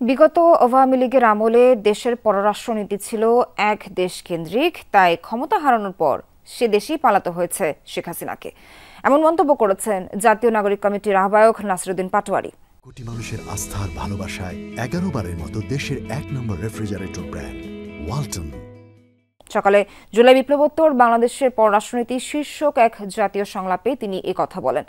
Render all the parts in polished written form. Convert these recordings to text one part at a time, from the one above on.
বিগত আওয়ামী লীগের আমলে দেশের পররাষ্ট্রনীতি ছিল এক দেশ কেন্দ্রিক, তাই ক্ষমতা হারানোর পর সে দেশেই পালাতে হয়েছে শেখ হাসিনাকে। এমন মন্তব্য করেছেন জাতীয় নাগরিক কমিটির আহ্বায়ক নাসিরুদ্দিন পাটোয়ারি। কোটি মানুষের আস্থার ভালোবাসায় 11 বারের মতো দেশের 1 নম্বর রেফ্রিজারেটর ব্র্যান্ড ওয়ালটন। সকালে জুলাই বিপ্লবোত্তর বাংলাদেশের পররাষ্ট্রনীতি শীর্ষক এক জাতীয় সংলাপে তিনি কথা বলেন।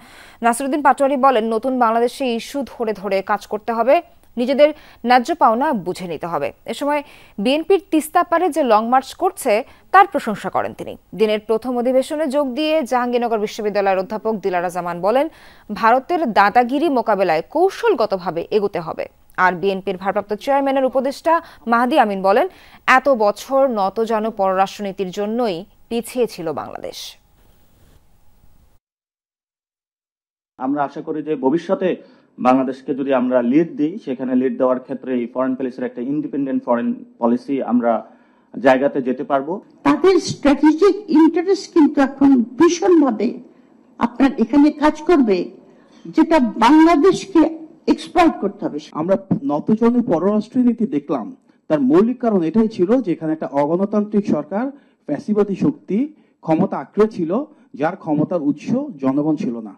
নাসিরুদ্দিন পাটোয়ারি বলেন, নতুন বাংলাদেশে ইস্যু ধরে ধরে কাজ করতে হবে, নিজেদের ন্যায্য পাওনা বুঝে নিতে হবে। এ সময় বিএনপির তিস্তা পারে যে লং মার্চ করছে তার প্রশংসা করেন তিনি। দিনের প্রথম অধিবেশনে যোগ দিয়ে জাহাঙ্গীরনগর বিশ্ববিদ্যালয়ের অধ্যাপক দিলারা জামান বলেন, ভারতের দাদাগিরি মোকাবেলায় কৌশলগতভাবে এগোতে হবে। আর বিএনপির ভারপ্রাপ্ত চেয়ারম্যানের উপদেষ্টা মাহদি আমিন বলেন, এত বছর নতজানু পররাষ্ট্রনীতির জন্যই পিছিয়ে ছিল বাংলাদেশ। আমরা আশা করি যে ভবিষ্যতে বাংলাদেশকে যদি আমরা লিড দিই, সেখানে লিড দেওয়ার ক্ষেত্রে এই ফরেন পলিসির একটা ইন্ডিপেন্ডেন্ট ফরেন পলিসি আমরা জায়গাতে যেতে পারবো। তাদের স্ট্র্যাটেজিক ইন্টারেস্ট কিন্তু এখন ভীষণভাবে আপনার এখানে কাজ করবে, যেটা বাংলাদেশকে এক্সপ্লয়েট করতে হবে। আমরা নতজানু পররাষ্ট্রনীতি দেখলাম, তার মৌলিক কারণ এটাই ছিল যে এখানে একটা অগণতান্ত্রিক সরকার, ফ্যাসিবাদী শক্তি ক্ষমতা আঁকড়ে ছিল, যার ক্ষমতার উৎস জনগণ ছিল না।